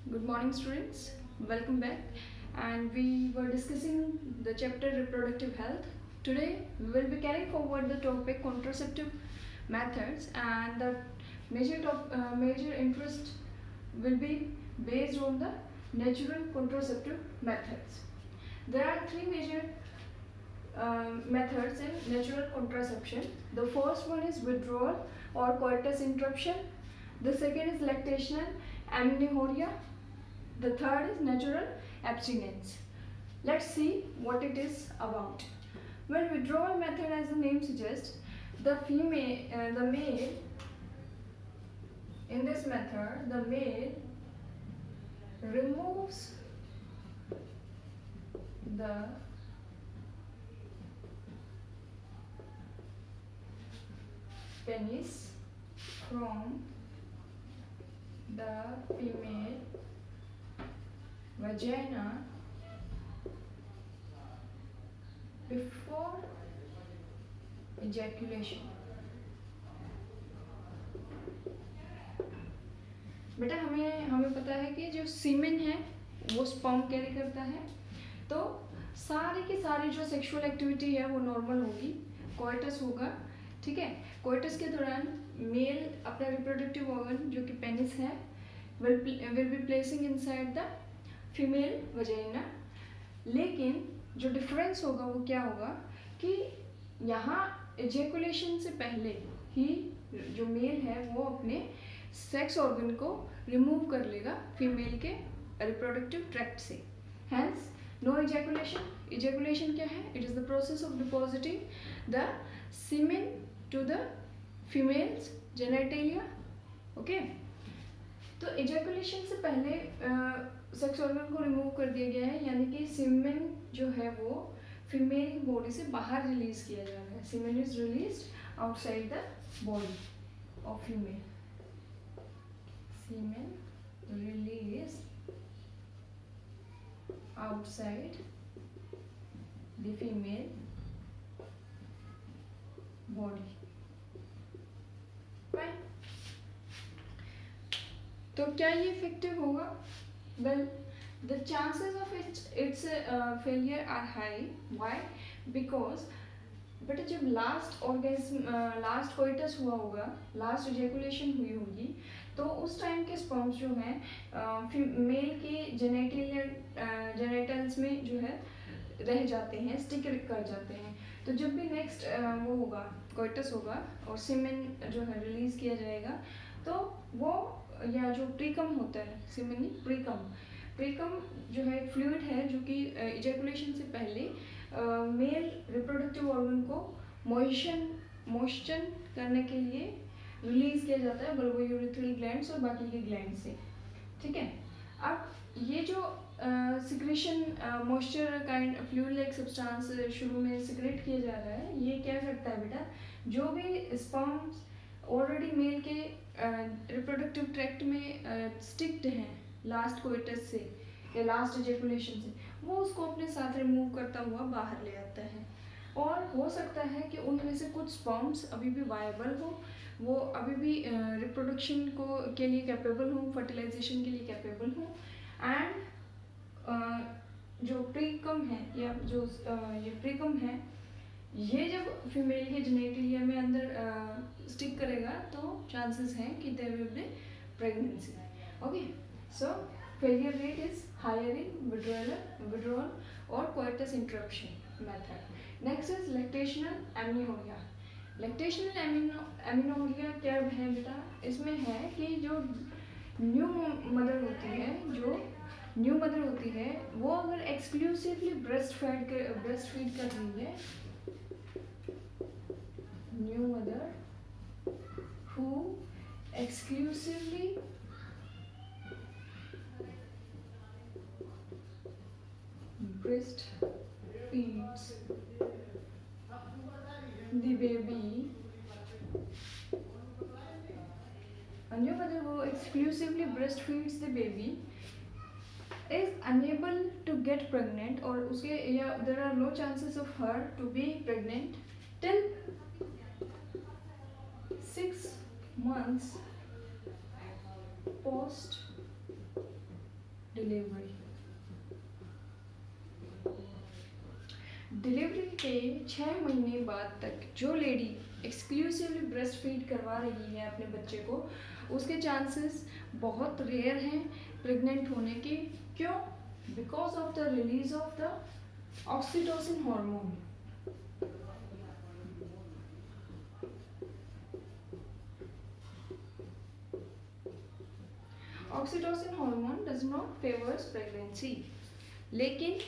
Good morning, students. Welcome back. And we were discussing the chapter reproductive health. Today, we will be carrying forward the topic contraceptive methods, and the major interest will be based on the natural contraceptive methods. There are three major methods in natural contraception. The first one is withdrawal or coitus interruption. The second is lactational amenorrhea. The third is natural abstinence. Let's see what it is about. Well, withdrawal method, as the name suggests, the male in this method, the male removes the penis from the female vagina before ejaculation. बेटा हमें पता है कि जो सीमेन है वो sperm carry करता है, तो सारी की सारी जो सेक्सुअल एक्टिविटी है वो नॉर्मल होगी, कोइटस होगा, ठीक है। कोइटस के दौरान मेल अपना रिप्रोडक्टिव ऑर्गन जो कि पेनिस है will be placing inside the female vagina. लेकिन जो डिफरेंस होगा वो क्या होगा कि यहाँ एजेकुलेशन से पहले ही जो मेल है वो अपने सेक्स ऑर्गन को रिमूव कर लेगा फीमेल के रिप्रोडक्टिव ट्रैक्ट से। Hence no ejaculation. एजेकुलेशन क्या है? It is the process of depositing the semen to the female's genitalia. Okay, तो एजेकुलेशन से पहले सेक्स ऑर्गन को रिमूव कर दिया गया है, यानी कि सीमेन जो है वो फीमेल बॉडी से बाहर रिलीज किया जा रहा है। Semen is released outside the body of female. Semen released outside the female body. Fine. तो क्या ये इफेक्टिव होगा? Well, the chances of its failure are high. Why? Because बेटा जब लास्ट कोइटस हुआ होगा, लास्ट इजैकुलेशन हुई होगी, तो उस टाइम के स्पर्म्स जो हैं मेल के जेनिटल्स में जो है रह जाते हैं, स्टिक कर जाते हैं। तो जब भी नेक्स्ट वो होगा, कोइटस होगा और सीमेन जो है रिलीज किया जाएगा, तो वो या जो प्रीकम होता है, सीमेन प्रीकम जो है फ्लूइड है जो कि इजैकुलेशन से पहले मेल रिप्रोडक्टिव ऑर्गन को मॉइस्चर करने के लिए रिलीज किया जाता है बल्बोयूरेथ्रल ग्लैंड्स और बाकी के ग्लैंड से, ठीक है। अब ये जो secretion moisture kind fluid like substance शुरू में सिक्रेट किया जा रहा है, ये क्या करता है बेटा, जो भी स्पर्म्स ऑलरेडी मेल के रिप्रोडक्टिव ट्रैक्ट में स्टिक्ड हैं लास्ट कोइटस से या लास्ट इजैकुलेशन से, वो उसको अपने साथ रिमूव करता हुआ बाहर ले आता है। और हो सकता है कि उनमें से कुछ स्पर्म्स अभी भी वायबल हो, वो अभी भी रिप्रोडक्शन के लिए कैपेबल हो, फर्टिलाइजेशन के लिए कैपेबल हो, एंड जो प्रीकम है या जो ये प्रीकम है, ये जब फीमेल के जेनिटलिया में अंदर स्टिक करेगा तो चांसेस हैं कि there will be pregnancy. Okay, so failure rate is higher in withdrawal or coitus interruption method. Next is lactational amenorrhea. Lactational amenorrhea क्या है बेटा? इसमें है कि जो न्यू मदर होती है वो अगर एक्सक्लूसिवली ब्रेस्ट फीड कर रही है, new mother who exclusively breast feeds the baby, a new mother who exclusively breastfeeds the baby is unable to get pregnant, or उसके या there are low chances of her to be pregnant till 6 months post delivery. Delivery के 6 महीने बाद तक जो lady exclusively breast feed करवा रही है अपने बच्चे को, उसके चांसेस बहुत रेयर हैं प्रेग्नेंट होने के। क्यों? Because of the release of the oxytocin hormone. Oxytocin hormone does not favours pregnancy. लेकिन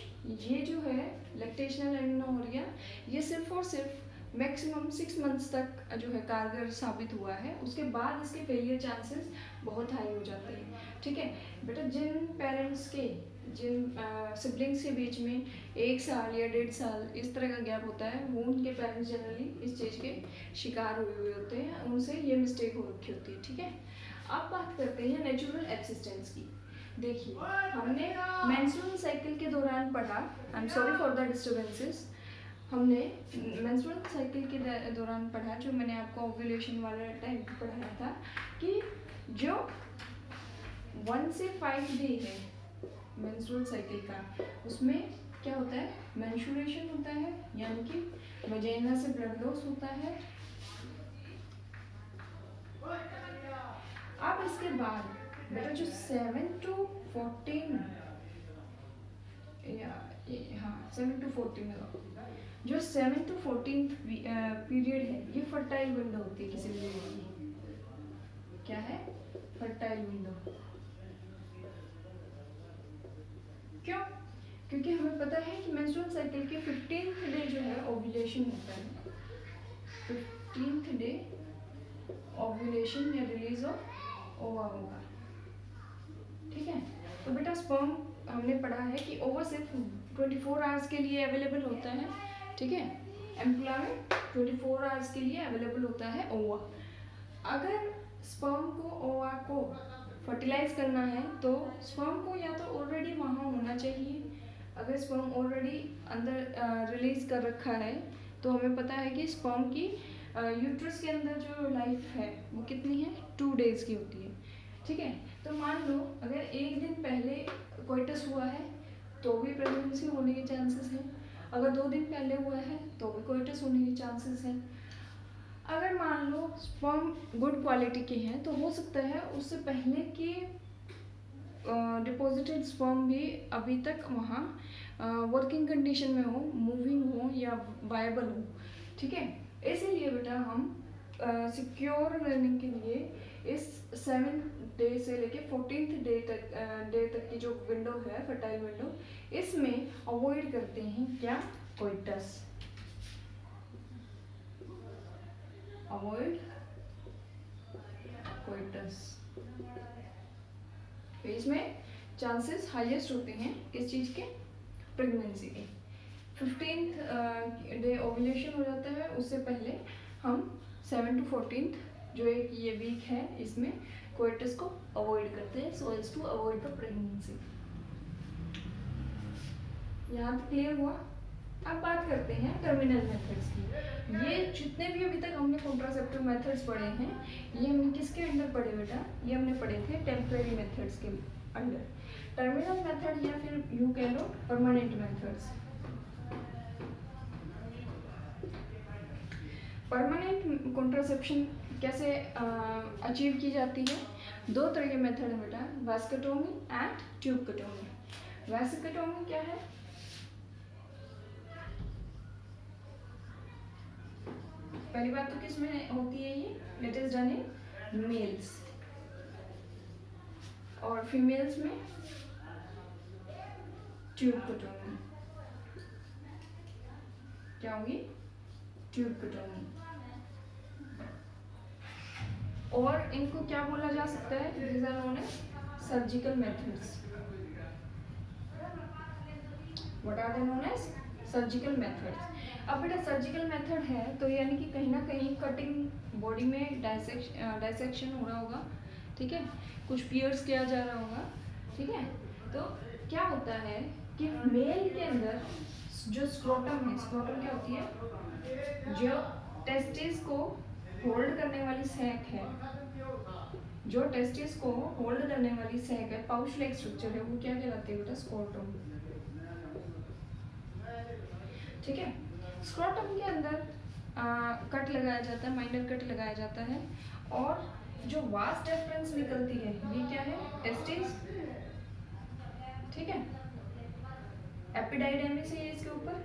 ये जो है लैक्टेशनल एमेनोरिया, ये सिर्फ और सिर्फ मैक्सिमम 6 मंथ्स तक जो है कारगर साबित हुआ है। उसके बाद इसके फेलियर चांसेस बहुत हाई हो जाते हैं। ठीक है बेटा, जिन पेरेंट्स के, जिन सिबलिंग्स के बीच में 1 साल या 1.5 साल इस तरह का गैप होता है, वो उनके पेरेंट्स जनरली इस चीज़ के शिकार हुए होते हैं, उनसे ये मिस्टेक हो रखी होती है। ठीक है, अब बात करते हैं नेचुरल एक्सिस्टेंस की। देखिए, हमने मेंस्ट्रुअल साइकिल के दौरान पढ़ा, I am sorry for the disturbances, हमने मेंस्ट्रुअल साइकिल के दौरान पढ़ा, जो मैंने आपको ओव्यूलेशन वाला टाइम पढ़ाया था, कि जो 1 से 5 डे है मेंस्ट्रुअल साइकिल का, उसमें क्या होता है, मेंस्ट्रुएशन होता है, यानी कि वजाइना से ब्लड लॉस होता है। अब इसके बाद बेटा जो 7 to 14 7 to 14 जो 7 to 14 पीरियड है, ये फर्टाइल विंडो होती है किसी भी की। क्या है? Fertile window. क्यों? क्योंकि हमें पता है कि मेंस्ट्रुअल साइकिल के 15th डे जो है ओव्यूलेशन होता है। 15th डे ओव्यूलेशन या रिलीज ऑफ ओवा होगा। ठीक है, तो बेटा स्पर्म हमने पढ़ा है कि ओवा सिर्फ 24 आवर्स के लिए अवेलेबल होता है। ठीक है, एम्पुला में 24 आवर्स के लिए अवेलेबल होता है ओवा। अगर स्पर्म को ओवा को फर्टिलाइज करना है तो स्पर्म को या तो ऑलरेडी वहाँ होना चाहिए। अगर स्पर्म ऑलरेडी अंदर रिलीज कर रखा है तो हमें पता है कि स्पर्म की यूट्रस के अंदर जो लाइफ है वो कितनी है, 2 डेज की होती है। ठीक है, तो मान लो अगर 1 दिन पहले कोइटस हुआ है तो भी प्रेगनेंसी होने के चांसेस हैं। अगर 2 दिन पहले हुआ है तो भी कोइटस होने के चांसेस हैं। अगर मान लो स्पर्म गुड क्वालिटी के हैं तो हो सकता है उससे पहले की डिपॉजिटेड स्पर्म भी अभी तक वहाँ वर्किंग कंडीशन में हो, मूविंग हो या वायबल हो। ठीक है, इसीलिए बेटा हम सिक्योर लर्निंग के लिए इस 7 डे से लेके 14th डे तक की जो विंडो है, फर्टाइल विंडो, इसमें अवॉइड करते हैं क्या, कोइटस। Avoid coitus. इसमें चांसेस हाईएस्ट होते हैं इस चीज़ के, प्रेगनेंसी के। 15th डे ओव्यूलेशन हो जाता है, उससे पहले हम 7 to 14th जो एक ये वीक है इसमें कोइटस को अवॉइड करते हैं, so as to avoid the pregnancy. यहाँ तक क्लियर हुआ? अब बात करते हैं टर्मिनल मेथड्स की। ये जितने भी अभी तक हमने कॉन्ट्रासेप्टिव मेथड्स पढ़े हैं, ये हमने किसके अंडर पढ़े बेटा? ये हमने पढ़े थे टेम्परेरी मेथड्स के अंडर। टर्मिनल मेथड या फिर यूं कह लो परमानेंट मेथड्स। परमानेंट कॉन्ट्रासेप्शन कैसे अचीव की जाती है? 2 तरह के मेथड है बेटा, वास्केटोमी एंड ट्यूबकटोमी। वास्केटोमी क्या है? पहली बात तो किस में होती है ये? It is done in males, और फीमेल्स में ट्यूबकटोमी। क्या होगी? ट्यूबकटोमी। और इनको क्या बोला जा सकता है? These are known as surgical methods. What are they known as? Surgical methods. अब बेटा सर्जिकल मेथड है तो यानी कि कहीं ना कहीं कटिंग, बॉडी में डायसेक्शन हो रहा होगा। ठीक है, कुछ पियर्स किया जा रहा होगा। ठीक है, तो क्या होता है कि मेल के अंदर जो स्क्रोटम है, स्क्रोटम क्या होती है? जो टेस्टिस को होल्ड करने वाली सैक है, जो टेस्टिस को होल्ड करने वाली सैक है, पाउच लाइक स्ट्रक्चर है, वो क्या कहलाती है बेटा? स्क्रोटम। ठीक है, स्क्रोटम के अंदर कट लगाया जाता है, माइनर कट लगाया जाता है, और जो वास्ट डिफरेंस निकलती है ये क्या है? टेस्टिस। ठीक है, एपिडाइडेमिस है इसके ऊपर,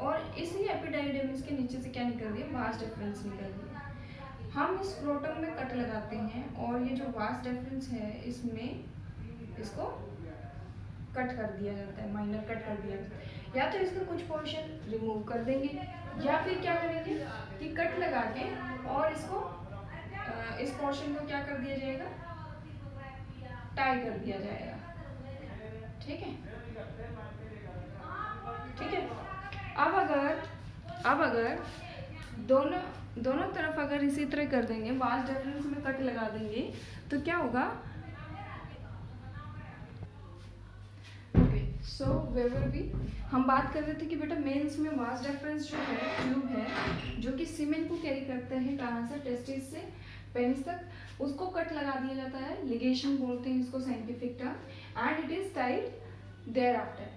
और इसी एपिडाइडेमिस के नीचे से क्या निकल रही है? वास्ट डिफरेंस निकल रही है। हम इस स्क्रोटम में कट लगाते हैं और ये जो वास्ट डिफरेंस है इसमें इसको कट कर दिया जाता है, माइनर कट कर दिया जाता है। या तो इसका कुछ पोर्शन रिमूव कर देंगे, या फिर क्या करेंगे कि कट लगा के और इसको इस पोर्शन को क्या कर दिया जाएगा? टाई कर दिया जाएगा। ठीक है, ठीक है। अब अगर दोनों तरफ अगर इसी तरह कर देंगे, वास्ट डिफरेंस में कट लगा देंगे, तो क्या होगा? सो वे विल बी, हम बात कर रहे थे कि बेटा मेंस में वास्ट डिफरेंस जो है, ट्यूब है जो कि सीमेन को कैरी करता है, कहाँ से? टेस्टिस से पेनिस तक, उसको कट लगा दिया जाता है, लिगेशन बोलते हैं इसको scientific term, and it is tied thereafter.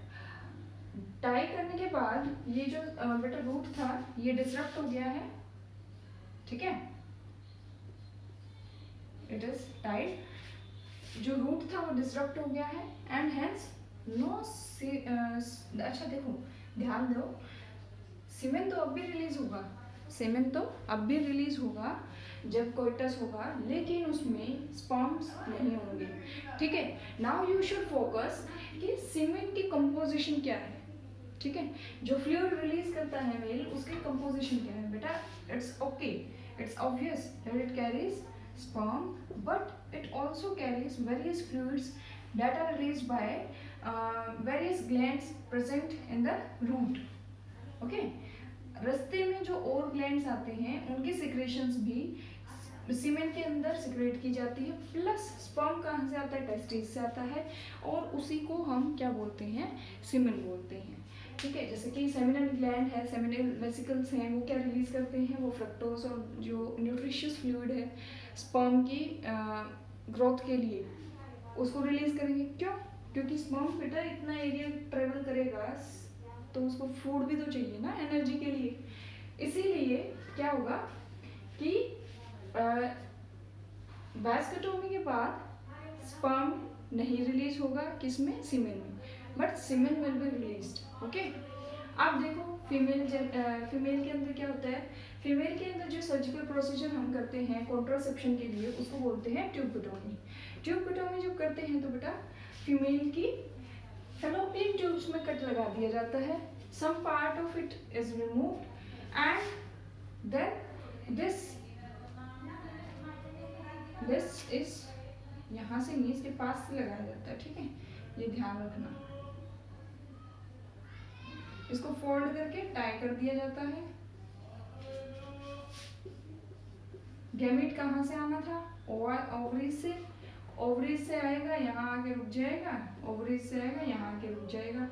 Tie करने के बाद ये जो बेटा रूट था ये डिसरप्ट हो गया है। ठीक है, इट इज टाइड, जो रूट था वो डिसरप्ट हो गया है, एंड हेंस नो अच्छा देखो, ध्यान दो, सीमेन तो अब भी रिलीज होगा, सीमेन तो अब भी रिलीज होगा जब कोइटस होगा, लेकिन उसमें स्पर्म्स नहीं होंगे। ठीक है, नाउ यू शुड फोकस कि सीमेन की कंपोजिशन क्या है। ठीक है, जो फ्लूइड रिलीज करता है मेल, उसकी कंपोजिशन क्या है बेटा? It's okay, it's obvious that it carries sperm, but it also carries various fluids that are released by various glands present in the root. Okay, रास्ते में जो और ग्लैंड्स आते हैं उनकी सिक्रेशंस भी सीमेन के अंदर सिक्रेट की जाती है, प्लस स्पर्म कहाँ से आता है? टेस्टिस से आता है, और उसी को हम क्या बोलते हैं? सीमेन बोलते हैं। ठीक है, जैसे कि सेमिनल ग्लैंड है, सेमिनल वेसिकल्स हैं, वो क्या रिलीज करते हैं? वो फ्रक्टोज और जो न्यूट्रिशियस फ्लूइड है स्पर्म की ग्रोथ के लिए, उसको रिलीज करेंगे। क्यों? क्योंकि स्पर्म बेटा इतना एरिया ट्रेवल करेगा तो उसको फूड भी तो चाहिए ना, एनर्जी के लिए। इसीलिए क्या होगा कि वैस्कुटोमी के बाद स्पर्म नहीं रिलीज होगा, किसमें? सीमेन में, but semen will be released. Okay, अब देखो फीमेल के अंदर क्या होता है? फीमेल के अंदर जो सर्जिकल प्रोसीजर हम करते हैं कॉन्ट्रासेप्शन के लिए, उसको बोलते हैं ट्यूबोटोमी। ट्यूबोटोमी जब करते हैं तो बेटा फीमेल की फैलोपियन ट्यूब्स में कट लगा दिया जाता है, some part of it is removed, and then this is यहाँ से नीज के पास से लगाया जाता है। ठीक है, ये ध्यान रखना। इसको फोल्ड करके टाई कर दिया जाता है। गैमीट कहाँ से आना था? ओवरीज से, ओवरीज से आएगा यहाँ आके रुक जाएगा, ओवरीज से आएगा यहाँ आके रुक जाएगा।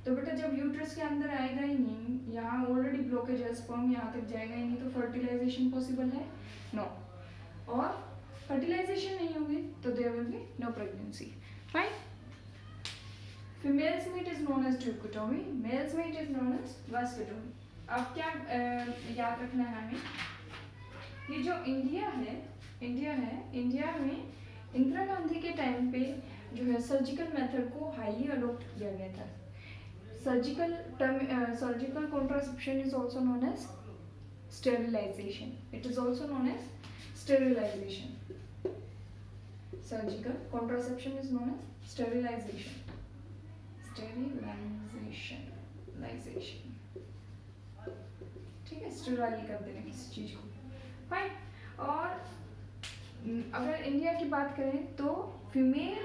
तो बेटा जब यूट्रस के अंदर आएगा ही नहीं, यहाँ ऑलरेडी ब्लॉकेज है, स्पर्म यहाँ तक जाएगा ही नहीं, तो फर्टिलाइजेशन पॉसिबल है? नो। और फर्टिलाइजेशन नहीं होगी तो there will be no pregnancy. Fine. Females में it is known as tuberculosis, males में it is known as vasculosis. अब क्या याद रखना है हमें? ये जो इंडिया में इंदिरा गांधी के टाइम पे जो है सर्जिकल मेथड को हाईली अडॉप्ट किया गया था। Surgical contraception is also known as sterilisation. It is also known as sterilisation. Surgical contraception is known as sterilisation. ठीक है, स्टेराइल कर देना किसी चीज को। फाइन। और अगर इंडिया की बात करें तो female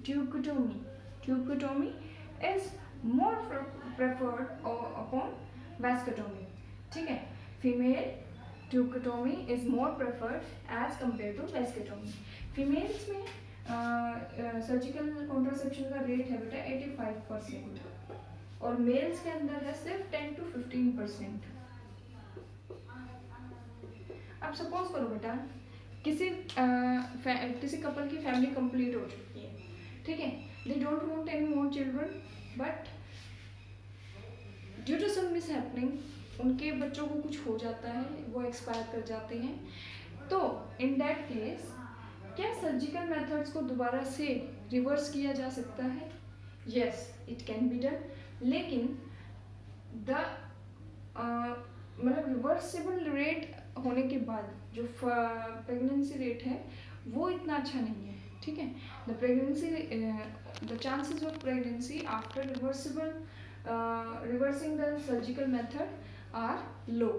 tubectomy is more preferred upon vasectomy. ठीक है, female tubectomy is more preferred as compare to vasectomy. Females में सर्जिकल कॉन्ट्रासेप्शन का रेट है बेटा 85%, और मेल्स के अंदर है सिर्फ 10 to 15%। अब सपोज करो बेटा किसी कपल की फैमिली कंप्लीट हो चुकी है, ठीक है, they don't want any more children, but due to some mishappening उनके बच्चों को कुछ हो जाता है, वो एक्सपायर कर जाते हैं। तो इन दैट केस क्या सर्जिकल मेथड्स को दोबारा से रिवर्स किया जा सकता है? Yes, it can be done, लेकिन द मतलब रिवर्सिबल रेट होने के बाद जो प्रेगनेंसी रेट है वो इतना अच्छा नहीं है, ठीक है। The chances of pregnancy after reversing the surgical method are low,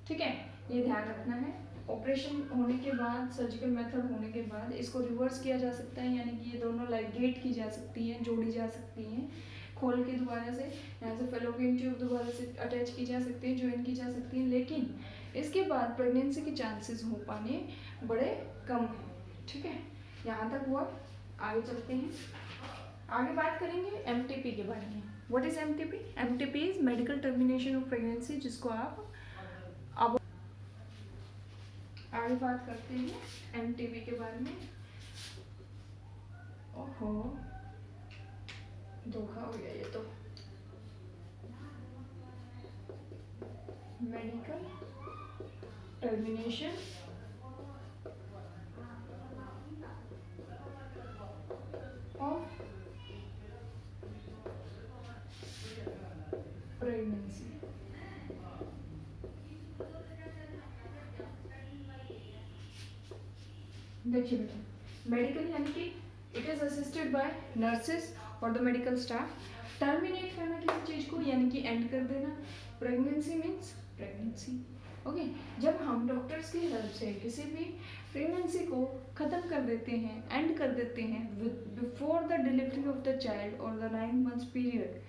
ठीक है, ये ध्यान रखना है। ऑपरेशन होने के बाद, सर्जिकल मेथड होने के बाद इसको रिवर्स किया जा सकता है, यानी कि ये दोनों लाइगेट की जा सकती हैं, जोड़ी जा सकती हैं खोल के दोबारा से, यहाँ से फेलोपियन ट्यूब दोबारा से अटैच की जा सकती है, ज्वाइन की जा सकती है, लेकिन इसके बाद प्रेगनेंसी के चांसेस हो पाने बड़े कम हैं, ठीक है। यहाँ तक हुआ, आगे चलते हैं। आगे बात करेंगे एमटीपी के बारे में। What is MTP? MTP is medical termination of pregnancy, जिसको आप अब आगे बात करते हैं एमटीपी के बारे में। ओहो, धोखा हो गया ये तो। Medical termination of pregnancy. देखिए बेटा, मेडिकल यानी कि it is assisted by nurses और द मेडिकल स्टाफ। टर्मिनेट करना किसी चीज को, यानी कि एंड कर देना। Pregnancy means pregnancy, okay. जब हम डॉक्टर्स की हेल्प से किसी भी प्रेगनेंसी को ख़त्म कर देते हैं, एंड कर देते हैं before the delivery of the child और द 9 months पीरियड,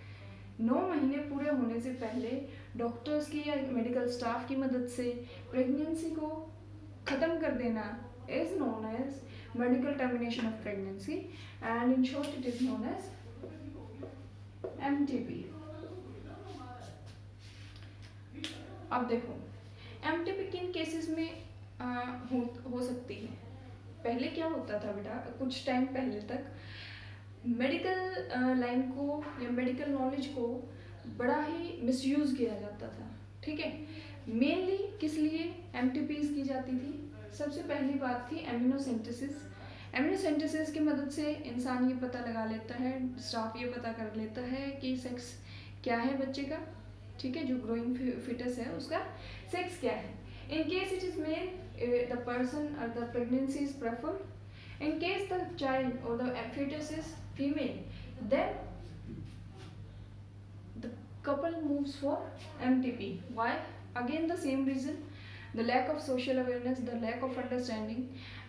9 महीने पूरे होने से पहले डॉक्टर्स की या मेडिकल स्टाफ की मदद से प्रेगनेंसी को ख़त्म कर देना is known as medical termination of pregnancy, and in short it is known as MTP. अब देखो एमटीपी किन केसेस में हो सकती है। पहले क्या होता था बेटा, कुछ टाइम पहले तक मेडिकल लाइन को या मेडिकल नॉलेज को बड़ा ही मिसयूज किया जाता था, ठीक है। मेनली किस लिए एमटीपीज की जाती थी? सबसे पहली बात थी एमिनोसेंटेसिस। एमिनोसेंटेसिस की मदद से इंसान ये पता लगा लेता है, स्टाफ ये पता कर लेता है कि सेक्स क्या है बच्चे का, ठीक है, जो ग्रोइंग फिटस है उसका सेक्स क्या है। In case it is male, the person or the pregnancy is preferred. In case the child or the fetus is female, then the couple moves for MTP. Why? Again the same reason, the lack of social awareness, the lack of understanding,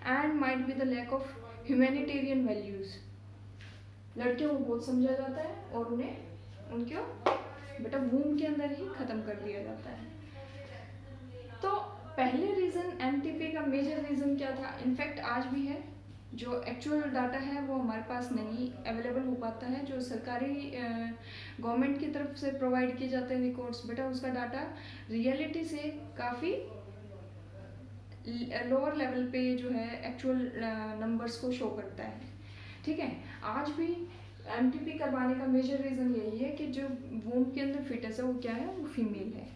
and might be the lack of humanitarian values. लड़कियों को बहुत समझा जाता है और उन्हें उनको बेटा वूम के अंदर ही खत्म कर दिया जाता है। तो पहले रीज़न एमटीपी का मेजर रीज़न क्या था? इनफैक्ट आज भी है, जो एक्चुअल डाटा है वो हमारे पास नहीं अवेलेबल हो पाता है। जो सरकारी गवर्नमेंट की तरफ से प्रोवाइड किए जाते हैं रिकॉर्ड्स, बेटा उसका डाटा रियलिटी से काफ़ी लोअर लेवल पे जो है एक्चुअल नंबर्स को शो करता है, ठीक है। आज भी एमटीपी करवाने का मेजर रीज़न यही है कि जो वूम के अंदर फिटस है वो क्या है, वो फीमेल है,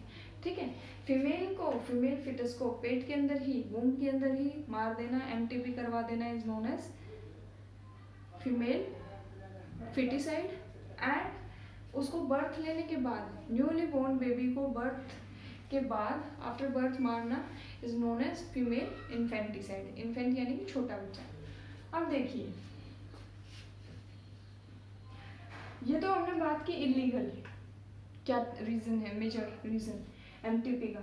ठीक है। फीमेल फिटस को पेट के अंदर ही, वूम के अंदर ही मार देना, एमटीपी करवा देना is known as female foeticide. And उसको बर्थ लेने के बाद, न्यूली बोर्न बेबी को बर्थ के बाद आफ्टर बर्थ मारना is known as female infanticide. Infant यानी कि छोटा बच्चा। अब देखिए, ये तो हमने बात की इलीगल क्या रीज़न है, मेजर रीज़न एमटीपी का।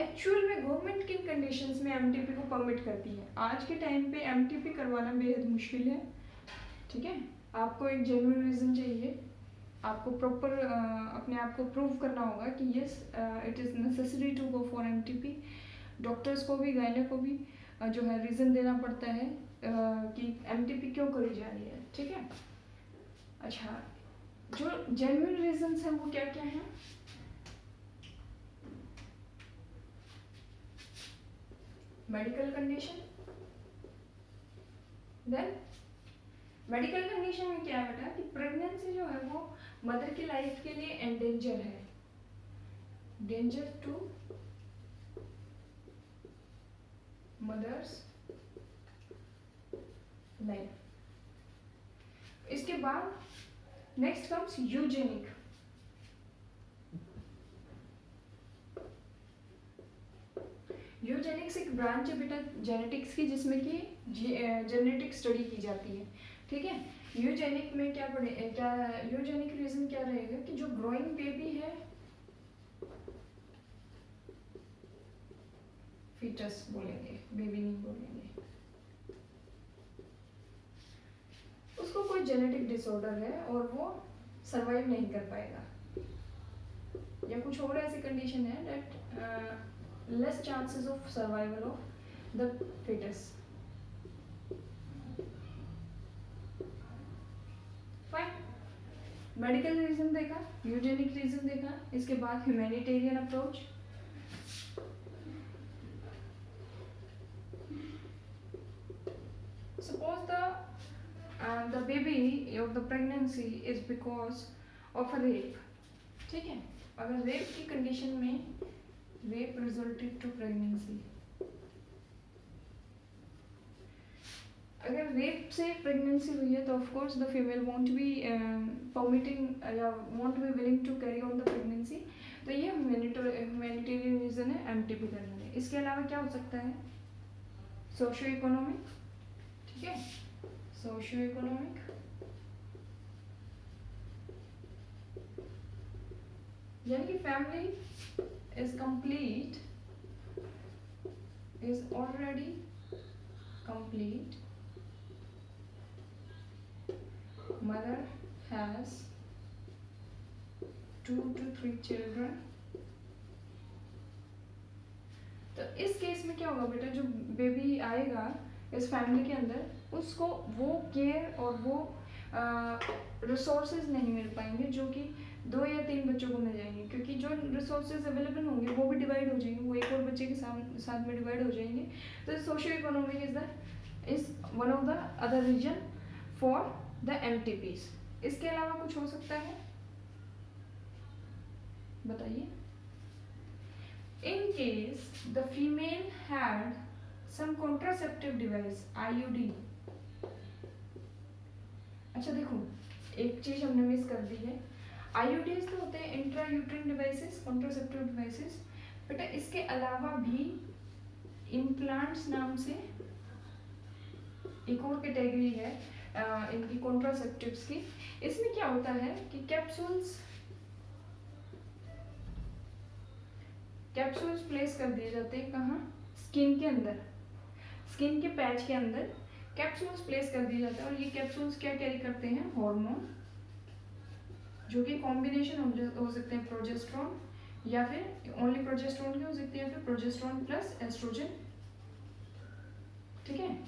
एक्चुअल में गवर्नमेंट किन कंडीशंस में एमटीपी को परमिट करती है? आज के टाइम पे एमटीपी करवाना बेहद मुश्किल है, ठीक है। आपको एक जेन्युइन रीज़न चाहिए, आपको प्रॉपर अपने आप को प्रूव करना होगा कि yes it is necessary to go for MTP. Doctors को भी, गायने को भी जो है रीज़न देना पड़ता है कि एमटीपी क्यों करी जा रही है, ठीक है। अच्छा, जो जेन्युइन रीजंस हैं वो क्या क्या हैं? Medical condition, then medical condition में क्या है बेटा कि प्रेगनेंसी जो है वो मदर की लाइफ के लिए एंडेंजर है, डेंजर टू मदर्स लाइफ। इसके बाद नेक्स्ट कम्स यूजेनिक। यूजेनिक्स एक ब्रांच है बेटा जेनेटिक्स की जिसमें कि जेनेटिक स्टडी की जाती है, ठीक है। यूजेनिक में क्या यूजेनिक रीजन क्या रहेगा कि जो ग्रोइंग बेबी है, फीटस बोलेंगे, बेबी नहीं बोलेंगे, उसको कोई जेनेटिक डिसऑर्डर है और वो सरवाइव नहीं कर पाएगा, या कुछ और ऐसी कंडीशन है that less chances of survival of the fetus. Fine. Medical reason देखा, यूजेनिक रीजन देखा, इसके बाद humanitarian approach. Suppose the baby of the pregnancy is because of a rape, ठीक है। अगर रेप की कंडीशन में rape resulted to pregnancy, अगर रेप से प्रेगनेंसी हुई है तो of course the female won't be permitting या won't be willing to carry on the pregnancy, तो ये ह्यूमैनिटेरियन रीजन है एमटीपी करने में। इसके अलावा क्या हो सकता है, सोशियो इकोनॉमिक, ठीक है, सोशियो इकोनॉमिक, यानी कि family is complete, is already complete, mother has 2 to 3 children। तो इस केस में क्या होगा बेटा, जो बेबी आएगा इस फैमिली के अंदर उसको वो केयर और वो रिसोर्सेज नहीं मिल पाएंगे जो कि 2 या 3 बच्चों को मिल जाएंगे, क्योंकि जो रिसोर्सेज अवेलेबल होंगे वो भी डिवाइड हो जाएंगे, वो एक और बच्चे के साथ में डिवाइड हो जाएंगे। तो socio economic is one of the other reason for the MTPs. इसके अलावा कुछ हो सकता है, बताइए। In case the female had some contraceptive device, IUD. अच्छा देखो, एक चीज हमने मिस कर दी है, आईयूडीज तो होते हैं intra uterine devices, contraceptive devices, बेटा इसके अलावा भी इम्प्लांट्स नाम से एक और कैटेगरी है इनकी कॉन्ट्रासेप्टिव्स की। इसमें क्या होता है कि कैप्सूल्स प्लेस कर दिए जाते हैं, कहाँ, स्किन के अंदर, स्किन के पैच के अंदर कैप्सूल्स प्लेस कर दिए जाते हैं, और ये कैप्सूल्स क्या कैरी करते हैं, हार्मोन, जो कि कॉम्बिनेशन हो सकते हैं प्रोजेस्टेरॉन, या फिर ओनली प्रोजेस्टेरॉन की हो सकती है, या फिर प्रोजेस्टेरॉन प्लस एस्ट्रोजन, ठीक है।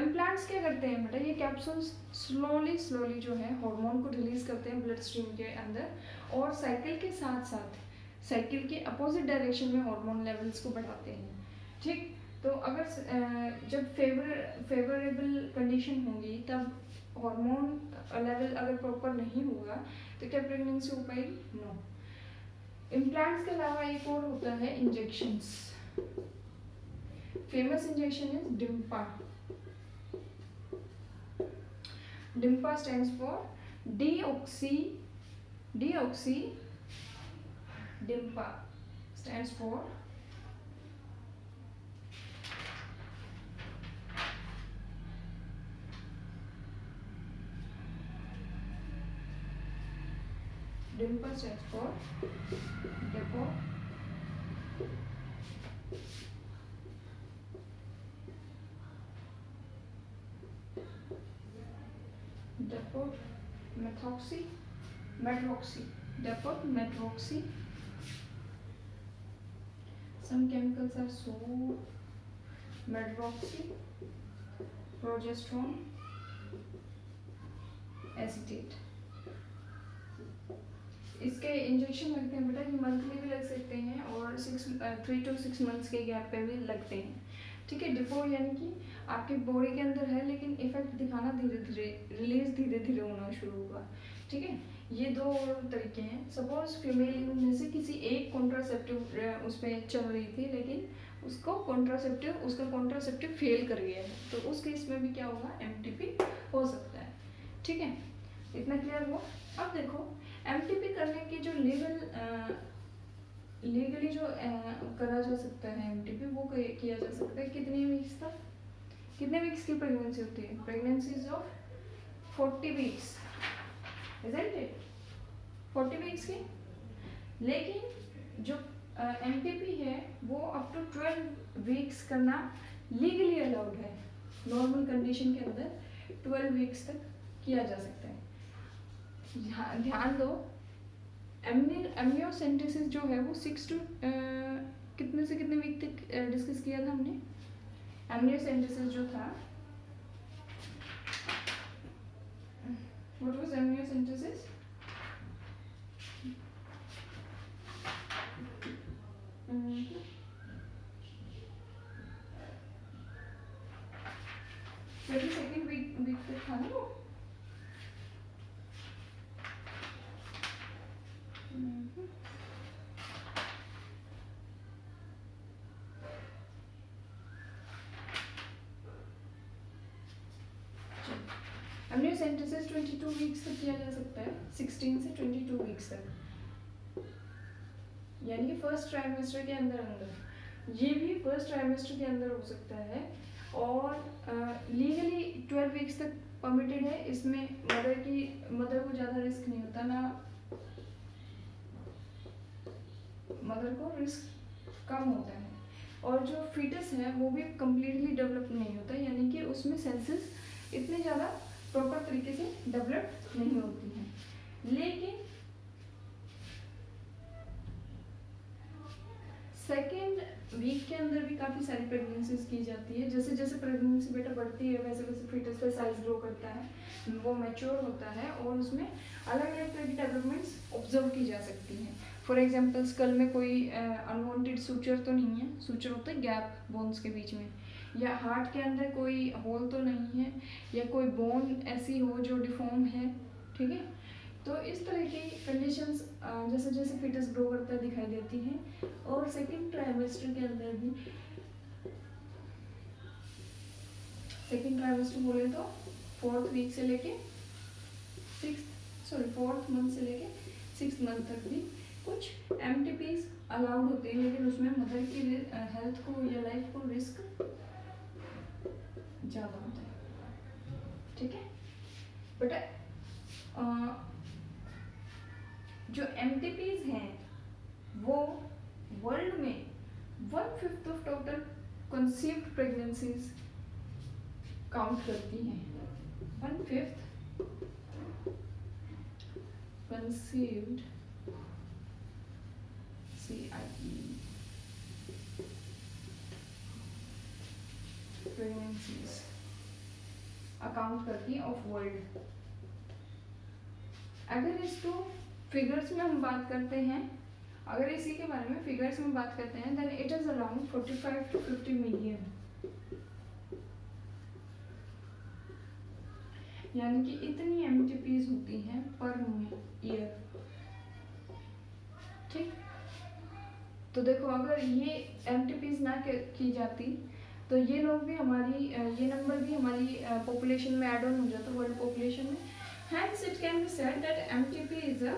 इम्प्लांट्स क्या करते हैं बेटा, ये कैप्सूल्स स्लोली जो है हार्मोन को रिलीज करते हैं ब्लड स्ट्रीम के अंदर, और साइकिल के साथ साथ साइकिल के अपोजिट डायरेक्शन में हार्मोन लेवल्स को बढ़ाते हैं, ठीक। तो अगर जब फेवरेबल कंडीशन होगी तब हार्मोन लेवल अगर प्रॉपर नहीं होगा तो क्या प्रेगनेंसी हो पाएगी, नो। इम्प्लांट्स के अलावा एक और होता है injections. Famous injection is DMPA. DMPA stands for deoxy DMPA stands for DIMPA stands for depomethoxy. Some chemicals are so medroxy, progesterone acetate. इसके इंजेक्शन लगते हैं बेटा, ये मंथली भी लग सकते हैं और 3 to 6 मंथ्स के गैप पे भी लगते हैं, ठीक है। डिपो यानी कि आपकी बॉडी के अंदर है, लेकिन इफेक्ट दिखाना धीरे धीरे, रिलीज धीरे धीरे होना शुरू होगा। ठीक है, ये दो और तरीके हैं। सपोज फीमेल में से किसी एक कॉन्ट्रासेप्टिव उस पर चल रही थी, लेकिन उसका कॉन्ट्रासेप्टिव फेल कर गया है, तो उस केस में भी क्या होगा, एमटीपी हो सकता है। ठीक है, इतना क्लियर हुआ। अब देखो एमटीपी करने की जो लीगली जो करा जा सकता है एमटीपी, वो किया जा सकता है कितने वीक्स तक, कितने वीक्स की प्रेगनेंसी होती है, pregnancies of 40 weeks, isn't it, 40 weeks की। लेकिन जो एमटीपी है वो अप टू 12 वीक्स करना लीगली अलाउड है, नॉर्मल कंडीशन के अंदर 12 वीक्स तक किया जा सकता है। ध्यान दो, एमनियोसेंटेसिस जो है वो 6 टू कितने से कितने वीक तक डिस्कस किया था हमने। एमनियोसेंटेसिस जो था, what was amniocentesis, second week तक था ना वो। एमनियोसेंटेसिस 22 वीक्स तक किया जा सकता है, 16 से 22 वीक्स तक, यानी कि फर्स्ट ट्राइमेस्टर के अंदर ये भी फर्स्ट ट्राइमेस्टर के अंदर हो सकता है। और लीगली 12 वीक्स तक परमिटेड है। इसमें मदर को ज़्यादा रिस्क नहीं होता, ना मदर को रिस्क कम होता है, और जो फीटस है वो भी कम्प्लीटली डेवलप नहीं होता, यानी कि उसमें सेंसेस इतने ज़्यादा प्रॉपर तरीके से डेवलप नहीं होती हैं। लेकिन सेकेंड वीक के अंदर भी काफ़ी सारी प्रेगनेंसीज की जाती है। जैसे जैसे प्रेगनेंसी बेटा बढ़ती है, वैसे वैसे फीटस का साइज ग्रो करता है, वो मैच्योर होता है, और उसमें अलग अलग तरह की डेवलपमेंट्स ऑब्जर्व की जा सकती हैं। फॉर एग्जाम्पल स्कल में कोई अनवांटेड सूचर तो नहीं है, सूचर होता है गैप बोन्स के बीच में, या हार्ट के अंदर कोई होल तो नहीं है, या कोई बोन ऐसी हो जो डिफॉर्म है। ठीक है, तो इस तरह की कंडीशंस जैसे जैसे फीटस ग्रो करता है दिखाई देती हैं। और सेकेंड ट्राइमेस्टर के अंदर भी, सेकेंड ट्राइमेस्टर बोले तो 4th वीक से लेके 4th मंथ से लेके 6th मंथ तक भी कुछ एमटीपीज अलाउड होते हैं, लेकिन उसमें मदर की हेल्थ को या लाइफ को रिस्क ज़्यादा होता है। ठीक है बेटा, जो एमटीपीज हैं वो वर्ल्ड में 1/5 of total conceived pregnancies count करती हैं। 1/5 कंसीव्ड प्रेगनेंसीज अकाउंट करती है ऑफ वर्ल्ड। अगर इसको फिगर्स में हम बात करते हैं, अगर इसी के बारे में फिगर्स में बात करते हैं, then it is around 45 to 50 million, यानी कि इतनी एमटीपीज होती हैं पर ईयर। ठीक, तो देखो अगर ये एमटीपीज ना की जाती तो ये लोग भी हमारी ये नंबर भी हमारी पॉपुलेशन में ऐड ऑन हो जाता, वर्ल्ड पॉपुलेशन में। Hence it can be said that MTP is a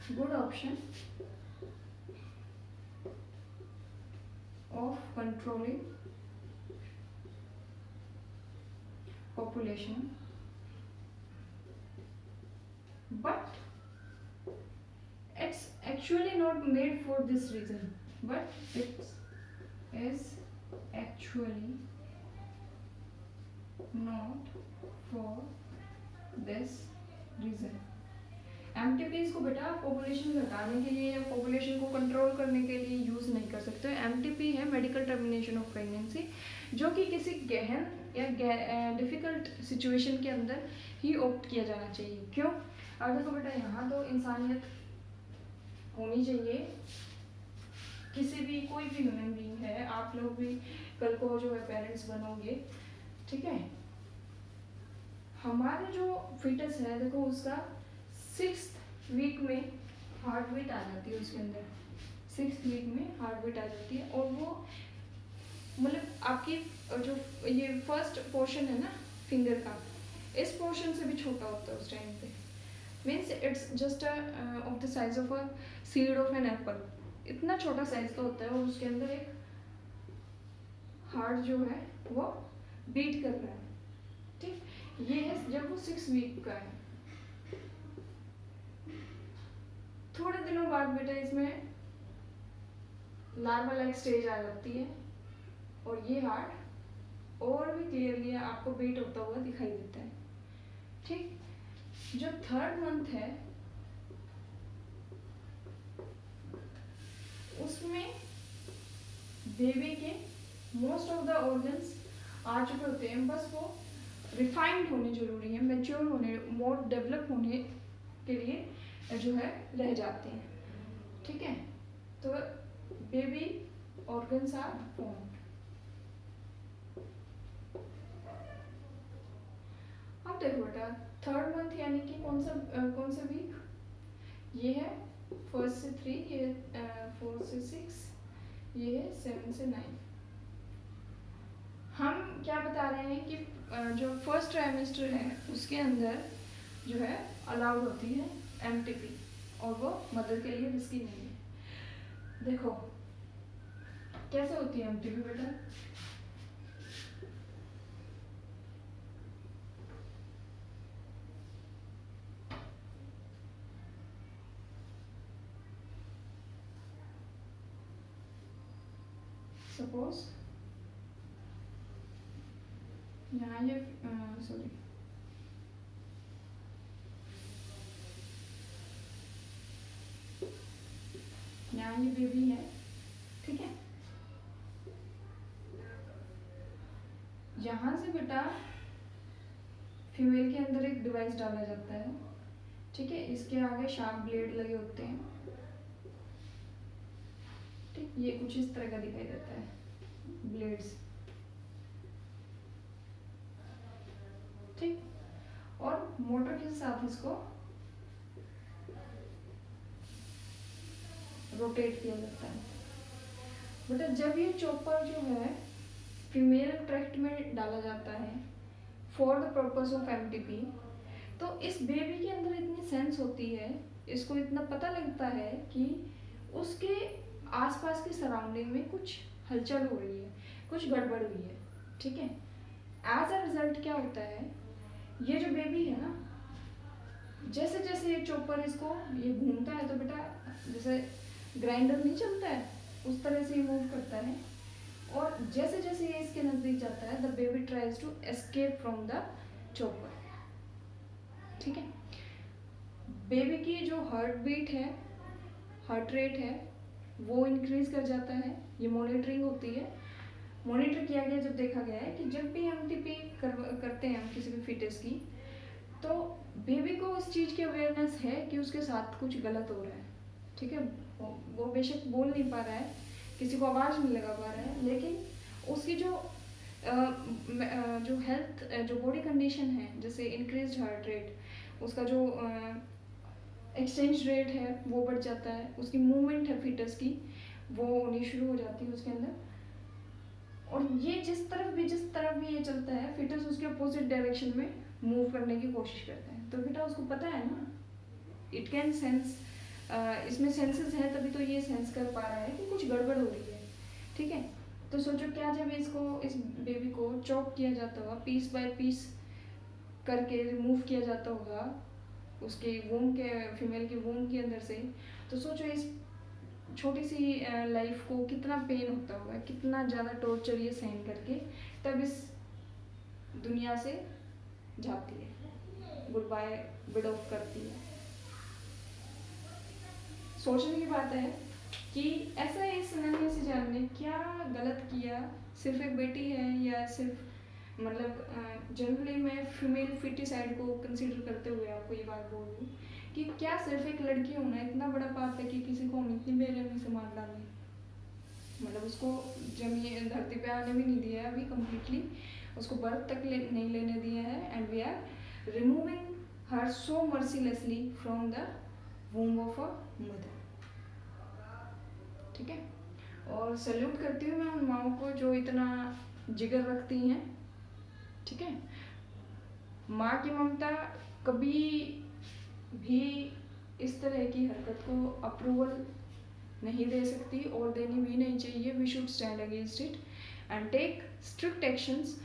good option of controlling population, but it's actually not made for this reason, but it is actually not for this reason। एमटीपीज को बेटा population घटाने के लिए या population को control करने के लिए यूज़ नहीं कर सकते। एमटीपी है मेडिकल टर्मिनेशन ऑफ प्रेगनेंसी, जो कि किसी गहन या डिफ़िकल्ट सिचुएशन के अंदर ही ऑप्ट किया जाना चाहिए। क्यों? अब देखो बेटा, यहाँ तो इंसानियत होनी चाहिए, किसी भी कोई भी ह्यूमन बीइंग है, आप लोग भी कल को जो है पेरेंट्स बनोगे, ठीक है। हमारे जो फीटस है देखो उसका 6th वीक में हार्ट बीट आ जाती है उसके अंदर, 6th वीक में हार्ट बीट आ जाती है। और वो मतलब आपकी जो ये फर्स्ट पोर्शन है ना फिंगर का, इस पोर्शन से भी छोटा होता है उस टाइम पे। Means it's just of the size of a seed of an apple, इतना छोटा साइज का होता है। और उसके अंदर एक हार्ट जो है वो बीट कर रहा है, ठीक। ये है जब वो 6 वीक का है। थोड़े दिनों बाद बेटा इसमें लार्वा लाइक स्टेज आ जाती है और ये हार्ट और भी क्लियरली आपको बीट होता हुआ दिखाई देता है, ठीक। जो 3rd मंथ है उसमें बेबी के मोस्ट ऑफ द ऑर्गन्स आ चुके होते हैं, बस वो रिफाइंड होने जरूरी है, मैच्योर होने, मोर डेवलप होने के लिए जो है रह जाते हैं, ठीक है। तो बेबी ऑर्गन्स आर फॉर्म्ड। अब देखो बेटा 3rd मंथ यानी कि कौन सा वीक, ये है 1 से 3, ये 4 से 6, ये है 7 से 9। हम क्या बता रहे हैं कि जो फर्स्ट ट्राइमेस्टर है उसके अंदर जो है अलाउड होती है एमटीपी, और वो मदर के लिए रिस्की नहीं है। देखो कैसे होती है एमटीपी बेटा, सपोज यहाँ ये सॉरी यहाँ ये बेबी है, ठीक है। यहाँ से बेटा फीमेल के अंदर एक डिवाइस डाला जाता है, ठीक है। इसके आगे शार्प ब्लेड लगे होते हैं, ठीक। ये कुछ इस तरह का दिखाई देता है, ब्लेड्स, ठीक। और मोटर के साथ इसको रोटेट किया जाता है। बेटा जब ये चॉपर जो है फीमेल ट्रैक्ट में डाला जाता है for the purpose of MTP, तो इस बेबी के अंदर इतनी सेंस होती है, इसको इतना पता लगता है कि उसके आसपास की सराउंडिंग में कुछ हलचल हो रही है, कुछ गड़बड़ हुई है, ठीक है। एज अ रिजल्ट क्या होता है, ये जो बेबी है ना, जैसे जैसे ये चॉपर इसको ये घूमता है, तो बेटा जैसे ग्राइंडर नहीं चलता है उस तरह से ये मूव करता है। और जैसे जैसे ये इसके नजदीक जाता है, the baby tries to escape from the chopper, ठीक है। बेबी की जो हार्ट बीट है, हार्ट रेट है, वो इंक्रीज कर जाता है। ये मॉनिटरिंग होती है, मॉनिटर किया गया, जब देखा गया है कि जब भी एमटीपी करते हैं हम किसी भी फीटस की, तो बेबी को उस चीज़ की अवेयरनेस है कि उसके साथ कुछ गलत हो रहा है, ठीक है। वो बेशक बोल नहीं पा रहा है, किसी को आवाज़ नहीं लगा पा रहा है, लेकिन उसकी जो जो हेल्थ, जो बॉडी कंडीशन है, जैसे इंक्रीज हार्ट रेट, उसका जो एक्सचेंज रेट है वो बढ़ जाता है, उसकी मूवमेंट है फीटस की वो होनी शुरू हो जाती है उसके अंदर। और ये जिस तरफ भी ये चलता है, फीटस उसके अपोजिट डायरेक्शन में मूव करने की कोशिश करता है। तो बेटा उसको पता है ना, इट कैन सेंस, इसमें सेंसेस है, तभी तो ये सेंस कर पा रहा है कि कुछ गड़बड़ हो रही है, ठीक है। तो सोचो क्या जब इस बेबी को चॉप किया जाता होगा, पीस बाय पीस करके रिमूव किया जाता होगा उसके वूम के, फीमेल के वूम के अंदर से, तो सोचो इस छोटी सी लाइफ को कितना पेन होता होगा, कितना ज़्यादा टॉर्चर ये सहन करके तब इस दुनिया से जाती है, गुड बाय बिड ऑफ करती है। सोचने की बात है कि ऐसा इस सिनेरियो से जानने क्या गलत किया, सिर्फ एक बेटी है या सिर्फ, मतलब जनरली मैं फीमेल फिटिसाइड को कंसीडर करते हुए आपको ये बात बोल रही हूँ कि क्या सिर्फ एक लड़की होना इतना बड़ा पाप है कि किसी को हम इतनी बेरहमी से मार डालें। मतलब उसको जमीन धरती पे आने भी नहीं दिया है अभी कम्प्लीटली, उसको बर्थ तक नहीं लेने दिया है, and we are removing her so mercilessly from the womb of a mother. ठीक है, और सल्यूट करती हूँ मैं उन माओं को जो इतना जिगर रखती हैं। ठीक है, माँ की ममता कभी भी इस तरह की हरकत को अप्रूवल नहीं दे सकती और देनी भी नहीं चाहिए। We should stand against it and take strict actions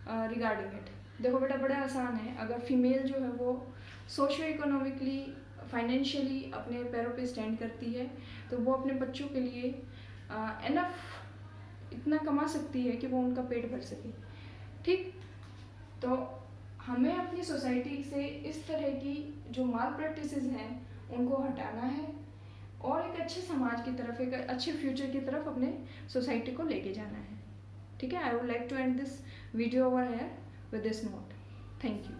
regarding it. देखो बेटा, बड़ा आसान है, अगर फीमेल जो है वो सोशियो इकोनॉमिकली फाइनेंशियली अपने पैरों पे स्टैंड करती है तो वो अपने बच्चों के लिए एनफ इतना कमा सकती है कि वो उनका पेट भर सके। ठीक, तो हमें अपनी सोसाइटी से इस तरह की जो माल प्रैक्टिसेस हैं उनको हटाना है और एक अच्छे समाज की तरफ, एक अच्छे फ्यूचर की तरफ अपने सोसाइटी को लेके जाना है। ठीक है, I would like to end this video over here with this note. Thank you.